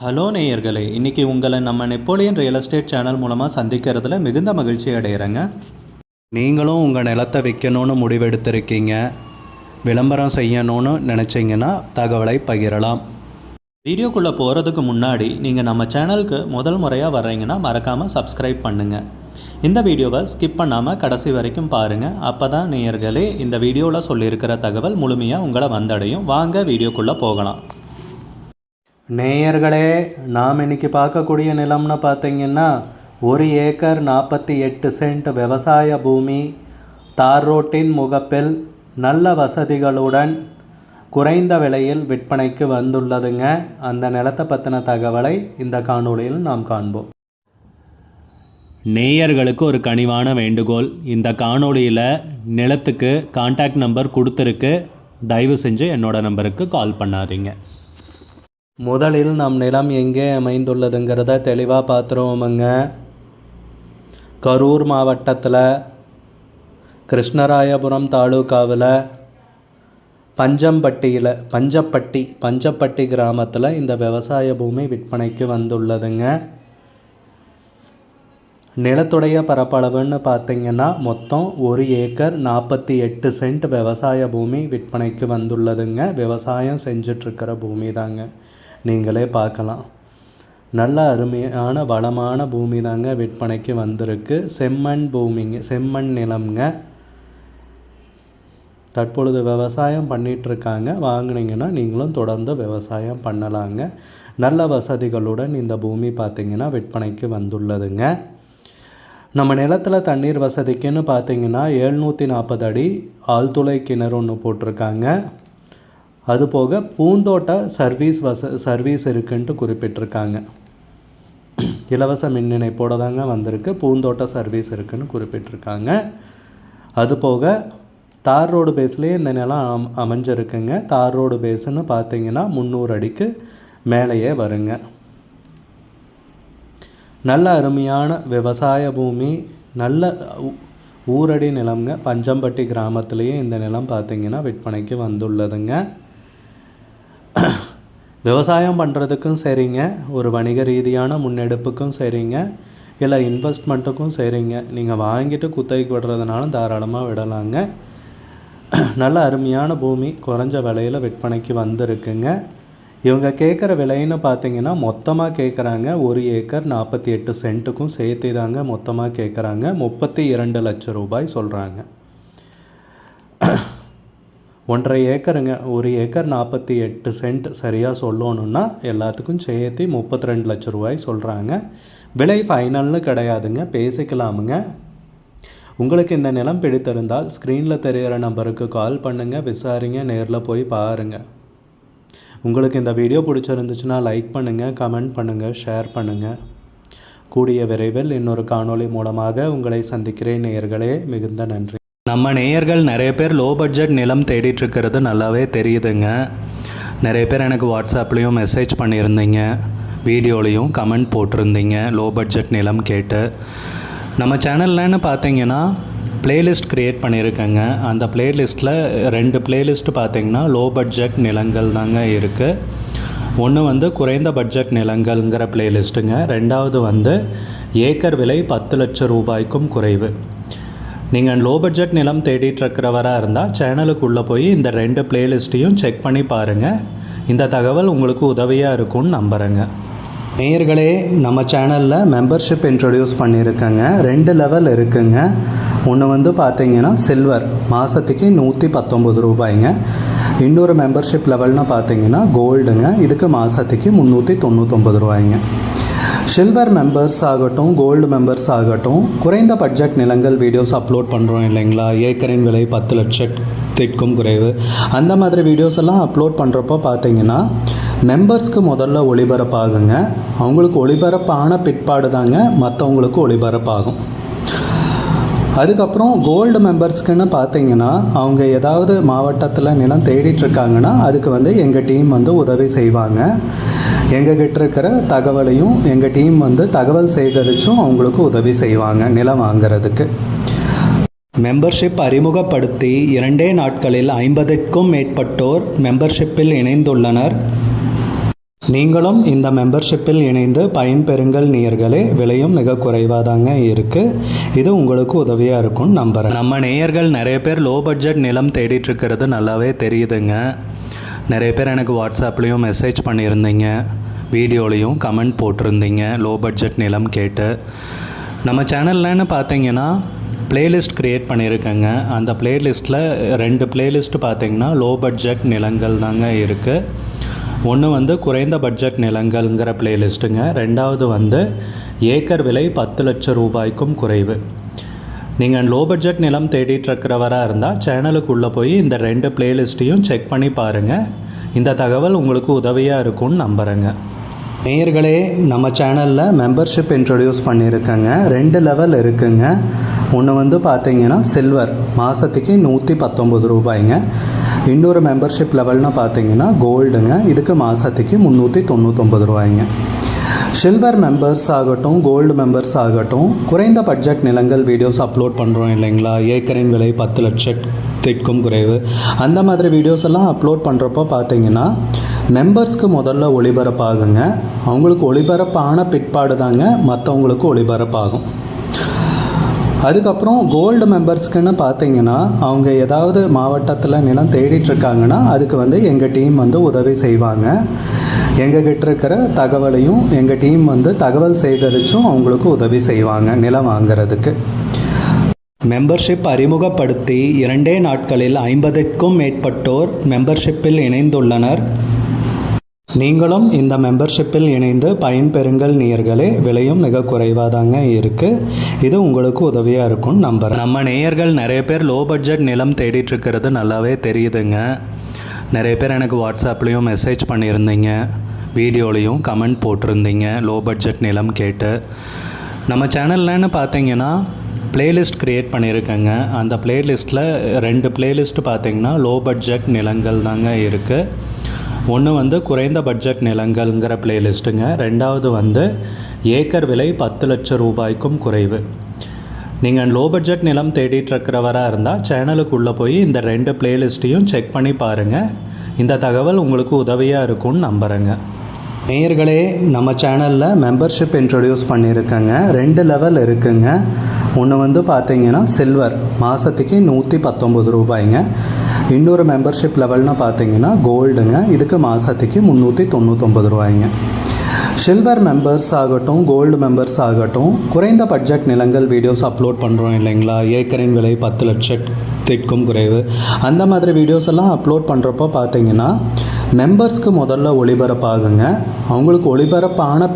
Hello நேயர்களே, இன்றைக்கி உங்களை நம்ம நெப்போலியன் ரியல் எஸ்டேட் சேனல் மூலமாக சந்திக்கிறதுல மிகுந்த மகிழ்ச்சி அடைகிறேங்க. நீங்களும் உங்கள் நிலத்தை விற்கணும்னு முடிவெடுத்திருக்கீங்க, விளம்பரம் செய்யணும்னு நினச்சிங்கன்னா தகவலை பகிரலாம். வீடியோக்குள்ளே போகிறதுக்கு முன்னாடி நீங்கள் நம்ம சேனலுக்கு முதல் முறையாக வர்றீங்கன்னா மறக்காமல் சப்ஸ்கிரைப் பண்ணுங்கள். இந்த வீடியோவை ஸ்கிப் பண்ணாமல் கடைசி வரைக்கும் பாருங்கள். அப்போ தான் நேயர்களே இந்த வீடியோவில் சொல்லியிருக்கிற தகவல் முழுமையாக உங்களை வந்தடையும். வாங்க வீடியோக்குள்ளே போகலாம். நேயர்களே, நாம் இன்றைக்கி பார்க்கக்கூடிய நிலம்னு பார்த்தீங்கன்னா 1 ஏக்கர் 48 சென்ட் விவசாய பூமி, தார் ரோட்டின் முகப்பில் நல்ல வசதிகளுடன் குறைந்த விலையில் விற்பனைக்கு வந்துள்ளதுங்க. அந்த நிலத்தை பற்றின தகவலை இந்த காணொளியில் நாம் காண்போம். நேயர்களுக்கு ஒரு கனிவான வேண்டுகோள், இந்த காணொளியில் நிலத்துக்கு கான்டாக்ட் நம்பர் கொடுத்துருக்கு, தயவு செஞ்சு என்னோட நம்பருக்கு கால் பண்ணாதீங்க. முதலில் நம் நிலம் எங்கே அமைந்துள்ளதுங்கிறத தெளிவாக பார்த்துருவோமுங்க. கரூர் மாவட்டத்தில் கிருஷ்ணராயபுரம் தாலுகாவில் பஞ்சப்பட்டி கிராமத்தில் இந்த விவசாய பூமி விற்பனைக்கு வந்துள்ளதுங்க. நிலத்துடைய பரப்பளவுன்னு பார்த்திங்கன்னா மொத்தம் 1 ஏக்கர் 48 சென்ட் விவசாய பூமி விற்பனைக்கு வந்துள்ளதுங்க. விவசாயம் செஞ்சிட்ருக்கிற பூமி தாங்க, நீங்களே பார்க்கலாம். நல்ல அருமையான வளமான பூமி தாங்க விற்பனைக்கு வந்திருக்கு. செம்மண் பூமிங்க, செம்மண் நிலம்ங்க. தற்பொழுது விவசாயம் பண்ணிகிட்ருக்காங்க. வாங்கினீங்கன்னா நீங்களும் தொடர்ந்து விவசாயம் பண்ணலாங்க. நல்ல வசதிகளுடன் இந்த பூமி பார்த்திங்கன்னா விற்பனைக்கு வந்துள்ளதுங்க. நம்ம நிலத்தில் தண்ணீர் வசதிக்குன்னு பார்த்திங்கன்னா 740 அடி ஆழ்துளை கிணறு ஒன்று போட்டிருக்காங்க. அதுபோக பூந்தோட்ட சர்வீஸ் இருக்குன்ட்டு குறிப்பிட்டிருக்காங்க. இலவச மின் இணைப்போடு தாங்க வந்திருக்கு. பூந்தோட்ட சர்வீஸ் இருக்குன்னு குறிப்பிட்டிருக்காங்க. அதுபோக தார் ரோடு பேஸ்லேயே இந்த நிலம் அமைஞ்சிருக்குங்க. தார் ரோடு பேஸுன்னு பார்த்தீங்கன்னா 300 அடிக்கு மேலேயே வருங்க. நல்ல அருமையான விவசாய பூமி, நல்ல ஊரடி நிலம்ங்க. பஞ்சம்பட்டி கிராமத்துலேயே இந்த நிலம் பார்த்திங்கன்னா விற்பனைக்கு வந்துள்ளதுங்க. விவசாயம் பண்ணுறதுக்கும் சரிங்க, ஒரு வணிக ரீதியான முன்னெடுப்புக்கும் சரிங்க, இல்லை இன்வெஸ்ட்மெண்ட்டுக்கும் சரிங்க. நீங்கள் வாங்கிட்டு குத்தகைக்கு விடுறதுனாலும் தாராளமாக விடலாங்க. நல்ல அருமையான பூமி குறைஞ்ச விலையில் விற்பனைக்கு வந்திருக்குங்க. இவங்க கேட்குற விலைன்னு பார்த்தீங்கன்னா மொத்தமாக கேட்குறாங்க. 1 ஏக்கர் 48 சென்ட்டுக்கும் சேர்த்து தாங்க மொத்தமாக கேட்குறாங்க. 32 லட்சம் ரூபாய் சொல்கிறாங்க. 1.5 ஏக்கருங்க, 1 ஏக்கர் 48 சென்ட் சரியாக சொல்லணுன்னா எல்லாத்துக்கும் சேர்த்து 32 லட்சம் ரூபாய் சொல்கிறாங்க. விலை ஃபைனல்னு கிடையாதுங்க, பேசிக்கலாமுங்க. உங்களுக்கு இந்த நிலம் பிடித்திருந்தால் ஸ்க்ரீனில் தெரிகிற நம்பருக்கு கால் பண்ணுங்கள், விசாரிங்க, நேரில் போய் பாருங்கள். உங்களுக்கு இந்த வீடியோ பிடிச்சிருந்துச்சுன்னா லைக் பண்ணுங்கள், கமெண்ட் பண்ணுங்கள், ஷேர் பண்ணுங்கள். கூடிய விரைவில் இன்னொரு காணொளி மூலமாக உங்களை சந்திக்கிறேன் நேயர்களே. மிகுந்த நன்றி. நம்ம நேயர்கள் நிறைய பேர் லோ பட்ஜெட் நிலம் தேடிட்டுருக்கிறது நல்லாவே தெரியுதுங்க. நிறைய பேர் எனக்கு வாட்ஸ்அப்லேயும் மெசேஜ் பண்ணியிருந்தீங்க, வீடியோலையும் கமெண்ட் போட்டிருந்தீங்க லோ பட்ஜெட் நிலம் கேட்டு. நம்ம சேனல்லன்னு பார்த்தீங்கன்னா ப்ளேலிஸ்ட் க்ரியேட் பண்ணியிருக்கேங்க. அந்த ப்ளேலிஸ்ட்டில் 2 ப்ளேலிஸ்ட்டு பார்த்திங்கன்னா லோ பட்ஜெட் நிலங்கள் தாங்க இருக்குது. ஒன்று குறைந்த பட்ஜெட் நிலங்கள்ங்கிற ப்ளேலிஸ்ட்டுங்க. 2வது ஏக்கர் விலை 10 லட்சம் ரூபாய்க்கும் குறைவு. நீங்கள் லோ பட்ஜெட் நிலம் தேடிட்டுருக்கிறவராக இருந்தால் சேனலுக்குள்ளே போய் இந்த 2 ப்ளேலிஸ்ட்டையும் செக் பண்ணி பாருங்கள். இந்த தகவல் உங்களுக்கு உதவியாக இருக்கும்னு நம்புகிறேங்க. நேயர்களே, நம்ம சேனலில் மெம்பர்ஷிப் இன்ட்ரடியூஸ் பண்ணியிருக்கேங்க. 2 லெவல் இருக்குங்க. ஒன்று பார்த்தீங்கன்னா சில்வர், மாதத்துக்கு 119 ரூபாய்ங்க. இன்னொரு மெம்பர்ஷிப் லெவல்னு பார்த்தீங்கன்னா கோல்டுங்க, இதுக்கு மாதத்துக்கு 399 ரூபாய்ங்க. சில்வர் மெம்பர்ஸ் ஆகட்டும், கோல்டு மெம்பர்ஸ் ஆகட்டும், குறைந்த பட்ஜெட் நிலங்கள் வீடியோஸ் அப்லோட் பண்ணுறோம் இல்லைங்களா, ஏக்கரின் விலை 10 லட்சத்திற்கும் குறைவு, அந்த மாதிரி வீடியோஸ் எல்லாம் அப்லோட் பண்ணுறப்போ பார்த்தீங்கன்னா மெம்பர்ஸ்க்கு முதல்ல ஒளிபரப்பாகுங்க. அவங்களுக்கு ஒளிபரப்பான பிற்பாடு தாங்க மற்றவங்களுக்கு ஒளிபரப்பாகும். அதுக்கப்புறம் கோல்டு மெம்பர்ஸ்க்குன்னு பார்த்தீங்கன்னா அவங்க ஏதாவது மாவட்டத்தில் நிலம் தேடிட்டுருக்காங்கன்னா அதுக்கு எங்கள் டீம் உதவி செய்வாங்க. எங்ககிட்ட இருக்கிற தகவலையும் எங்கள் டீம் தகவல் சேகரித்தும் அவங்களுக்கு உதவி செய்வாங்க நிலம் வாங்கிறதுக்கு. மெம்பர்ஷிப் அறிமுகப்படுத்தி 2 நாட்களில் 50க்கும் மேற்பட்டோர் மெம்பர்ஷிப்பில் இணைந்துள்ளனர். நீங்களும் இந்த மெம்பர்ஷிப்பில் இணைந்து பயன்பெறுங்கள் நேயர்களே. விலையும் மிக குறைவாக தாங்க இருக்குது. இது உங்களுக்கு உதவியாக இருக்கும்னு நம்புகிறேன். நம்ம நேயர்கள் நிறைய பேர் லோ பட்ஜெட் நிலம் தேடிட்டுருக்கிறது நல்லாவே தெரியுதுங்க. நிறைய பேர் எனக்கு வாட்ஸ்அப்லேயும் மெசேஜ் பண்ணியிருந்தீங்க, வீடியோலையும் கமெண்ட் போட்டிருந்தீங்க லோ பட்ஜெட் நிலம் கேட்டு. நம்ம சேனல்லன்னு பார்த்தீங்கன்னா பிளேலிஸ்ட் க்ரியேட் பண்ணியிருக்கேங்க. அந்த பிளேலிஸ்ட்டில் 2 பிளேலிஸ்ட் பார்த்தீங்கன்னா லோ பட்ஜெட் நிலங்கள் தாங்க இருக்குது. ஒன்று குறைந்த பட்ஜெட் நிலங்கள்ங்கிற பிளேலிஸ்ட்டுங்க. 2வது ஏக்கர் விலை 10 லட்சம் ரூபாய்க்கும் குறைவு. நீங்கள் லோ பட்ஜெட் நிலம் தேடிட்டுருக்கிறவராக இருந்தால் சேனலுக்குள்ளே போய் இந்த 2 பிளேலிஸ்ட்டையும் செக் பண்ணி பாருங்கள். இந்த தகவல் உங்களுக்கு உதவியாக இருக்கும்னு நம்புகிறேங்க. நேயர்களே, நம்ம சேனலில் மெம்பர்ஷிப் இன்ட்ரடியூஸ் பண்ணியிருக்கேங்க. 2 லெவல் இருக்குங்க. ஒன்று பார்த்தீங்கன்னா சில்வர், மாதத்துக்கு 119 ரூபாய்ங்க. இன்னொரு மெம்பர்ஷிப் லெவல்னால் பார்த்தீங்கன்னா கோல்டுங்க. இதுக்கு மாதத்துக்கு 399 ரூபாய்ங்க. சில்வர் மெம்பர்ஸ் ஆகட்டும், கோல்டு மெம்பர்ஸ் ஆகட்டும், குறைந்த பட்ஜெட் நிலங்கள் வீடியோஸ் அப்லோட் பண்ணுறோம் இல்லைங்களா, ஏக்கரின் விலை 10 லட்சத்திற்கும் குறைவு, அந்த மாதிரி வீடியோஸ் எல்லாம் அப்லோட் பண்ணுறப்போ பார்த்தீங்கன்னா மெம்பர்ஸ்க்கு முதல்ல ஒளிபரப்பாகுங்க. அவங்களுக்கு ஒளிபரப்பான பிற்பாடு தாங்க மற்றவங்களுக்கு ஒளிபரப்பாகும். அதுக்கப்புறம் கோல்டு மெம்பர்ஸ்க்குன்னு பார்த்தீங்கன்னா அவங்க ஏதாவது மாவட்டத்தில் நிலம் தேடிட்டுருக்காங்கன்னா அதுக்கு எங்கள் டீம் உதவி செய்வாங்க. எங்ககிட்ட இருக்கிற தகவலையும் எங்கள் டீம் தகவல் சேகரித்தும் அவங்களுக்கு உதவி செய்வாங்க நிலம் வாங்கிறதுக்கு. மெம்பர்ஷிப் அறிமுகப்படுத்தி 2 நாட்களில் 50க்கும் மேற்பட்டோர் மெம்பர்ஷிப்பில் இணைந்துள்ளனர். நீங்களும் இந்த மெம்பர்ஷிப்பில் இணைந்து பயன்பெறுங்கள் நேயர்களே. விலையும் மிக குறைவாக தாங்க இருக்குது. இது உங்களுக்கு உதவியாக இருக்கும்னு நம்புகிறேன். நம்ம நேயர்கள் நிறைய பேர் லோ பட்ஜெட் நிலம் தேடிட்டுருக்கிறது நல்லாவே தெரியுதுங்க. நிறைய பேர் எனக்கு வாட்ஸ்அப்லேயும் மெசேஜ் பண்ணியிருந்தீங்க, வீடியோலையும் கமெண்ட் போட்டிருந்தீங்க லோ பட்ஜெட் நிலம் கேட்டு. நம்ம சேனல்லன்னு பார்த்தீங்கன்னா பிளேலிஸ்ட் க்ரியேட் பண்ணியிருக்கேங்க. அந்த பிளேலிஸ்ட்டில் 2 பிளேலிஸ்ட் பார்த்தீங்கன்னா லோ பட்ஜெட் நிலங்கள் தாங்க இருக்குது. ஒன்று குறைந்த பட்ஜெட் நிலங்கள்ங்கிற பிளேலிஸ்ட்டுங்க. 2வது ஏக்கர் விலை 10 லட்சம் ரூபாய்க்கும் குறைவு. நீங்கள் லோ பட்ஜெட் நிலம் தேடிட்டுருக்கிறவராக இருந்தால் சேனலுக்குள்ளே போய் இந்த 2 பிளேலிஸ்ட்டையும் செக் பண்ணி பாருங்கள். இந்த தகவல் உங்களுக்கு உதவியாக இருக்கும்னு நம்புகிறேங்க. நேயர்களே, நம்ம சேனலில் மெம்பர்ஷிப் இன்ட்ரடியூஸ் பண்ணியிருக்கேங்க. 2 லெவல் இருக்குங்க. ஒன்று பார்த்தீங்கன்னா சில்வர், மாதத்துக்கு 119 ரூபாய்ங்க. இன்னொரு மெம்பர்ஷிப் லெவல்னால் பார்த்தீங்கன்னா கோல்டுங்க. இதுக்கு மாதத்துக்கு 399 ரூபாய்ங்க. சில்வர் மெம்பர்ஸ் ஆகட்டும், கோல்டு மெம்பர்ஸ் ஆகட்டும், குறைந்த பட்ஜெட் நிலங்கள் வீடியோஸ் அப்லோட் பண்ணுறோம் இல்லைங்களா, ஏக்கரின் விலை 10 லட்சத்திற்கும் குறைவு, அந்த மாதிரி வீடியோஸ் எல்லாம் அப்லோட் பண்ணுறப்போ பார்த்தீங்கன்னா மெம்பர்ஸ்க்கு முதல்ல ஒளிபரப்பாகுங்க. அவங்களுக்கு ஒளிபரப்பான